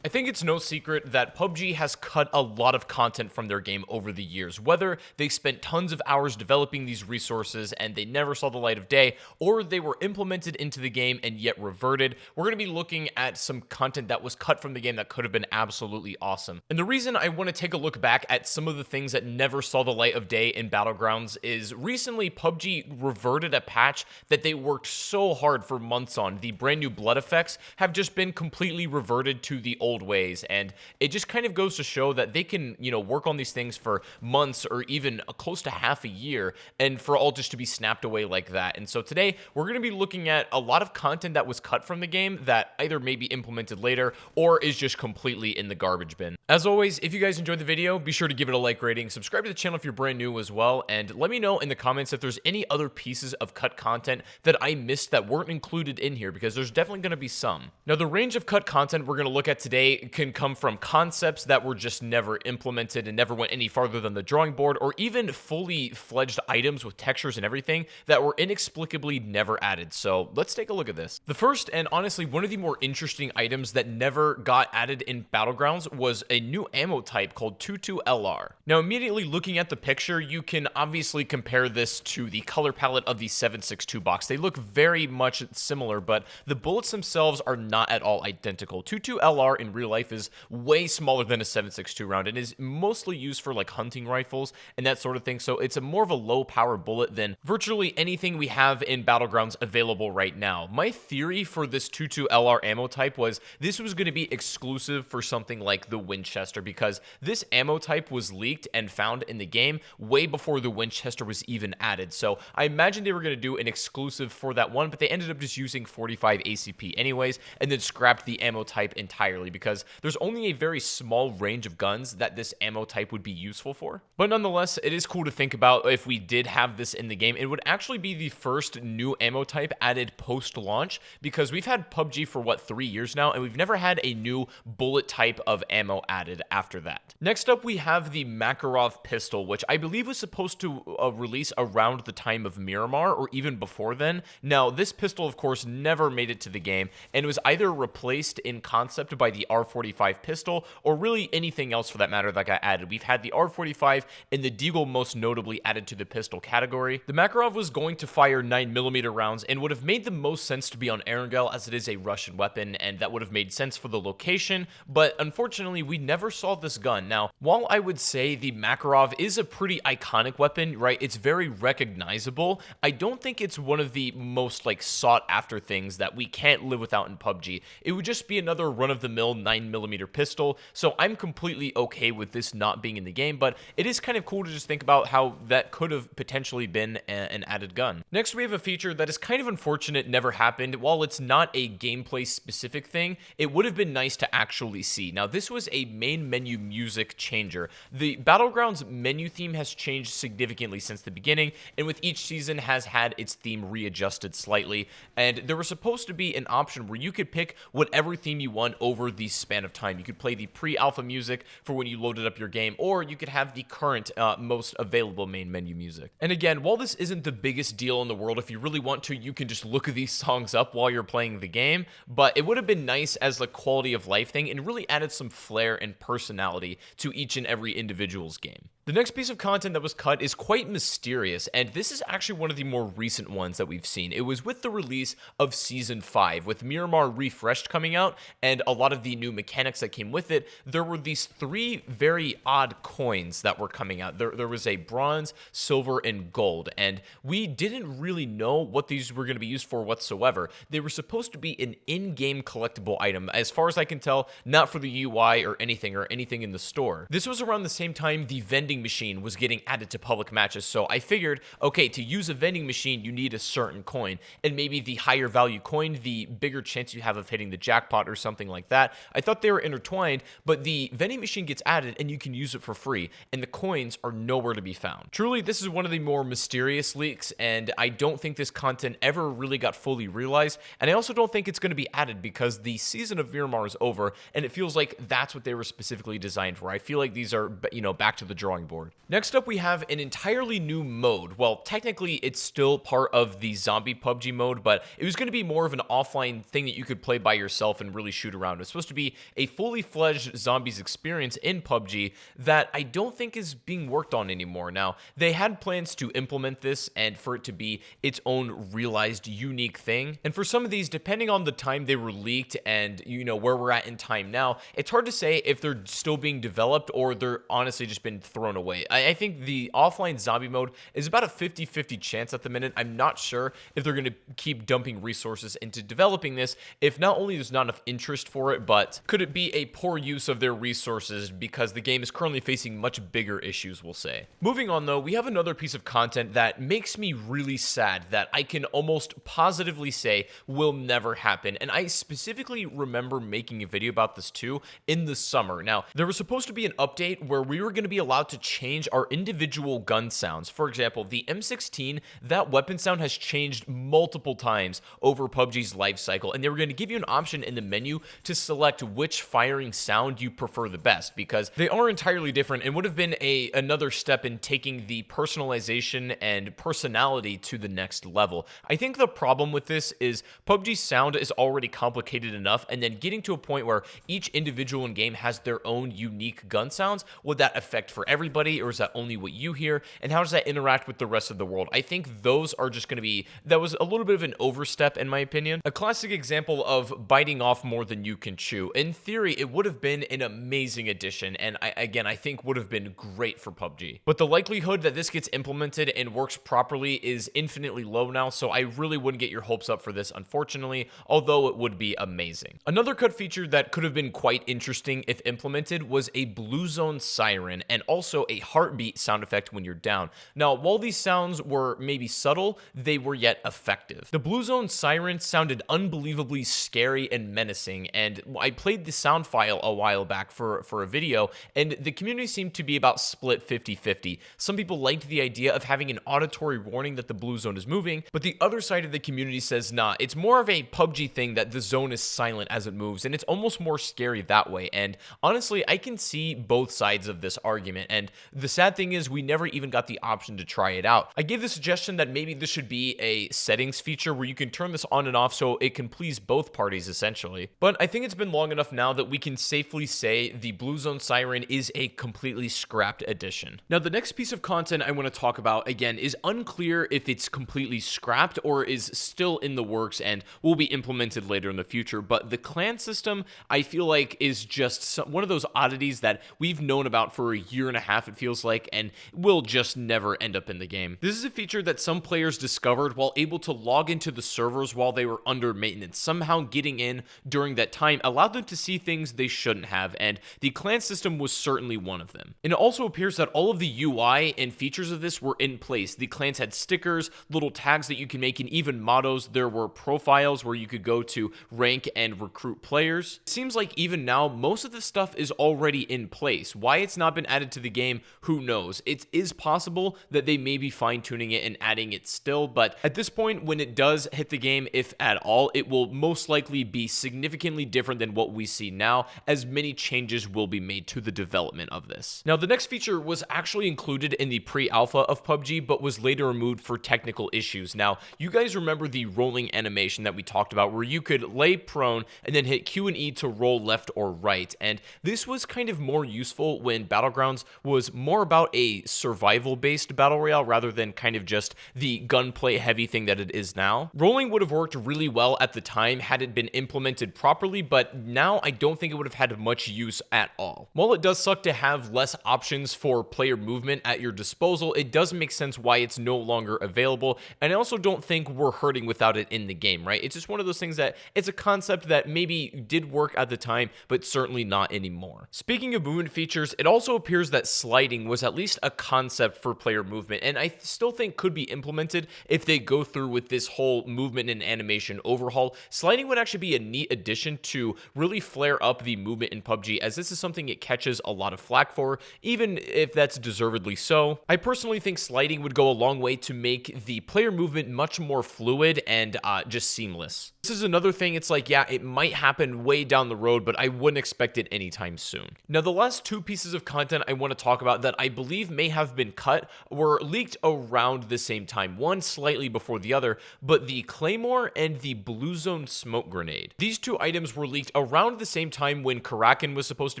I think it's no secret that PUBG has cut a lot of content from their game over the years, whether they spent tons of hours developing these resources and they never saw the light of day, or they were implemented into the game and yet reverted. We're going to be looking at some content that was cut from the game that could have been absolutely awesome. And the reason I want to take a look back at some of the things that never saw the light of day in Battlegrounds is recently PUBG reverted a patch that they worked so hard for months on. The brand new blood effects have just been completely reverted to the old ways, and it just kind of goes to show that they can, work on these things for months or even close to half a year, and for all just to be snapped away like that. And so today we're going to be looking at a lot of content that was cut from the game that either may be implemented later or is just completely in the garbage bin. As always, if you guys enjoyed the video, be sure to give it a like rating, subscribe to the channel if you're brand new as well, and let me know in the comments if there's any other pieces of cut content that I missed that weren't included in here, because there's definitely going to be some. Now, the range of cut content we're going to look at today can come from concepts that were just never implemented and never went any farther than the drawing board, or even fully fledged items with textures and everything that were inexplicably never added. So let's take a look at this. The first, and honestly one of the more interesting items that never got added in Battlegrounds, was a new ammo type called 22LR. Now, immediately looking at the picture, you can obviously compare this to the color palette of the 7.62 box. They look very much similar, but the bullets themselves are not at all identical. 22LR in real life is way smaller than a 7.62 round and is mostly used for like hunting rifles and that sort of thing, so it's a more of a low power bullet than virtually anything we have in Battlegrounds available right now. My theory for this 22LR ammo type was this was going to be exclusive for something like the Winchester, because this ammo type was leaked and found in the game way before the Winchester was even added. So I imagine they were going to do an exclusive for that one, but they ended up just using 45 ACP anyways, and then scrapped the ammo type entirely, because there's only a very small range of guns that this ammo type would be useful for. But nonetheless, it is cool to think about if we did have this in the game. It would actually be the first new ammo type added post-launch, because we've had PUBG for, 3 years now, and we've never had a new bullet type of ammo added after that. Next up, we have the Makarov pistol, which I believe was supposed to release around the time of Miramar, or even before then. Now, this pistol, of course, never made it to the game, and was either replaced in concept by the R45 pistol, or really anything else for that matter that got added. We've had the R45 and the Deagle most notably added to the pistol category. The Makarov was going to fire 9mm rounds and would have made the most sense to be on Erangel, as it is a Russian weapon, and that would have made sense for the location, but unfortunately we never saw this gun. Now, while I would say the Makarov is a pretty iconic weapon, right, it's very recognizable, I don't think it's one of the most sought after things that we can't live without in PUBG. It would just be another run-of-the-mill 9mm pistol, so I'm completely okay with this not being in the game, but it is kind of cool to just think about how that could have potentially been an added gun. Next, we have a feature that is kind of unfortunate never happened. While it's not a gameplay specific thing, it would have been nice to actually see. Now, this was a main menu music changer. The Battlegrounds menu theme has changed significantly since the beginning, and with each season has had its theme readjusted slightly, and there was supposed to be an option where you could pick whatever theme you want over the span of time. You could play the pre-alpha music for when you loaded up your game, or you could have the current most available main menu music. And again, while this isn't the biggest deal in the world, if you really want to, you can just look at these songs up while you're playing the game, but it would have been nice as a quality of life thing and really added some flair and personality to each and every individual's game. The next piece of content that was cut is quite mysterious, and this is actually one of the more recent ones that we've seen. It was with the release of Season 5, with Miramar Refreshed coming out, and a lot of the new mechanics that came with it. There were these 3 very odd coins that were coming out. There was a bronze, silver, and gold, and we didn't really know what these were going to be used for whatsoever. They were supposed to be an in-game collectible item, as far as I can tell, not for the UI or anything in the store. This was around the same time the vending machine was getting added to public matches, so I figured, okay, to use a vending machine you need a certain coin, and maybe the higher value coin, the bigger chance you have of hitting the jackpot or something like that. I thought they were intertwined, but the vending machine gets added and you can use it for free, and the coins are nowhere to be found. Truly, this is one of the more mysterious leaks, and I don't think this content ever really got fully realized, and I also don't think it's going to be added because the season of Miramar is over, and it feels like that's what they were specifically designed for. I feel like these are, back to the drawing board. Next up, we have an entirely new mode. Well, technically, it's still part of the zombie PUBG mode, but it was going to be more of an offline thing that you could play by yourself and really shoot around. It's supposed to be a fully fledged zombies experience in PUBG that I don't think is being worked on anymore. Now, they had plans to implement this and for it to be its own realized unique thing. And for some of these, depending on the time they were leaked and, where we're at in time now, it's hard to say if they're still being developed or they're honestly just been thrown away. I think the offline zombie mode is about a 50-50 chance at the minute. I'm not sure if they're going to keep dumping resources into developing this, if not only there's not enough interest for it, but could it be a poor use of their resources because the game is currently facing much bigger issues, we'll say. Moving on though, we have another piece of content that makes me really sad that I can almost positively say will never happen, and I specifically remember making a video about this too in the summer. Now, there was supposed to be an update where we were going to be allowed to change our individual gun sounds. For example, the M16, that weapon sound has changed multiple times over PUBG's life cycle, and they were going to give you an option in the menu to select which firing sound you prefer the best, because they are entirely different and would have been another step in taking the personalization and personality to the next level. I think the problem with this is PUBG's sound is already complicated enough, and then getting to a point where each individual in game has their own unique gun sounds, would that affect for everybody, or is that only what you hear, and how does that interact with the rest of the world? I think those are just going to be, that was a little bit of an overstep in my opinion. A classic example of biting off more than you can chew. In theory, it would have been an amazing addition, and I think would have been great for PUBG. But the likelihood that this gets implemented and works properly is infinitely low now, so I really wouldn't get your hopes up for this, unfortunately, although it would be amazing. Another cut feature that could have been quite interesting if implemented was a blue zone siren and also a heartbeat sound effect when you're down. Now, while these sounds were maybe subtle, they were yet effective. The blue zone siren sounded unbelievably scary and menacing, and I played the sound file a while back for a video, and the community seemed to be about split 50-50. Some people liked the idea of having an auditory warning that the blue zone is moving, but the other side of the community says, nah, it's more of a PUBG thing that the zone is silent as it moves, and it's almost more scary that way. And honestly, I can see both sides of this argument, and the sad thing is we never even got the option to try it out. I gave the suggestion that maybe this should be a settings feature where you can turn this on and off so it can please both parties essentially. But I think it's been long enough now that we can safely say the blue zone siren is a completely scrapped addition. Now, the next piece of content I want to talk about, again, is unclear if it's completely scrapped or is still in the works and will be implemented later in the future, but the clan system, I feel like, is just one of those oddities that we've known about for a year and a half, it feels like, and will just never end up in the game. This is a feature that some players discovered while able to log into the servers while they were under maintenance. Somehow getting in during that time allowed them to see things they shouldn't have, and the clan system was certainly one of them. And it also appears that all of the UI and features of this were in place. The clans had stickers, little tags that you can make, and even mottos. There were profiles where you could go to rank and recruit players. It seems like even now, most of this stuff is already in place. Why it's not been added to the game, who knows? It is possible that they may be fine-tuning it and adding it still, but at this point, when it does hit the game, if at all, it will most likely be significantly different than what we see now, as many changes will be made to the development of this. Now, the next feature was actually included in the pre-alpha of PUBG, but was later removed for technical issues. Now, you guys remember the rolling animation that we talked about, where you could lay prone and then hit Q and E to roll left or right, and this was kind of more useful when Battlegrounds was more about a survival-based battle royale rather than kind of just the gunplay heavy thing that it is now. Rolling would have worked really well at the time had it been implemented properly, but now I don't think it would have had much use at all. While it does suck to have less options for player movement at your disposal, it does make sense why it's no longer available, and I also don't think we're hurting without it in the game, right? It's just one of those things that it's a concept that maybe did work at the time, but certainly not anymore. Speaking of movement features, it also appears that sliding was at least a concept for player movement, and I still think could be implemented if they go through with this whole movement and animation overhaul. Sliding would actually be a neat addition to really flare up the movement in PUBG, as this is something it catches a lot of flack for, even if that's deservedly so. I personally think sliding would go a long way to make the player movement much more fluid and just seamless. This is another thing, it's like, yeah, it might happen way down the road, but I wouldn't expect it anytime soon. Now, the last two pieces of content I want to talk talk about that I believe may have been cut were leaked around the same time, one slightly before the other, but the Claymore and the Blue Zone Smoke Grenade. These two items were leaked around the same time when Kraken was supposed to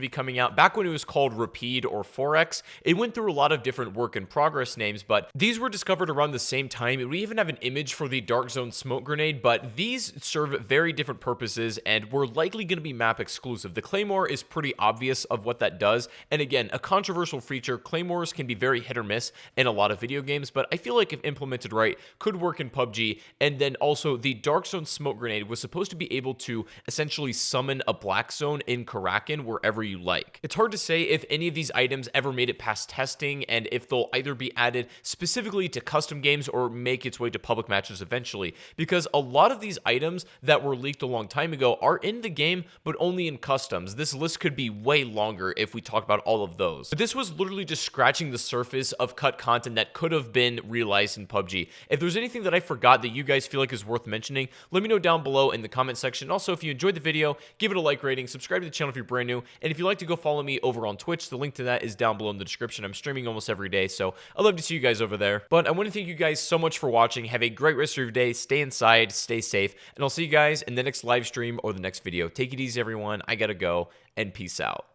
be coming out, back when it was called Rapide or Forex. It went through a lot of different work in progress names, but these were discovered around the same time. We even have an image for the Dark Zone Smoke Grenade, but these serve very different purposes and were likely going to be map exclusive. The Claymore is pretty obvious of what that does, and again, a controversial feature. Claymores can be very hit or miss in a lot of video games, but I feel like if implemented right, could work in PUBG. And then also the Dark Zone Smoke Grenade was supposed to be able to essentially summon a black zone in Kraken wherever you like. It's hard to say if any of these items ever made it past testing and if they'll either be added specifically to custom games or make its way to public matches eventually, because a lot of these items that were leaked a long time ago are in the game, but only in customs. This list could be way longer if we talk about all of those. But this was literally just scratching the surface of cut content that could have been realized in PUBG. If there's anything that I forgot that you guys feel like is worth mentioning, let me know down below in the comment section. Also, if you enjoyed the video, give it a like rating, subscribe to the channel if you're brand new, and if you'd like to go follow me over on Twitch, the link to that is down below in the description. I'm streaming almost every day, so I'd love to see you guys over there. But I want to thank you guys so much for watching. Have a great rest of your day. Stay inside, stay safe, and I'll see you guys in the next live stream or the next video. Take it easy, everyone. I gotta go, and peace out.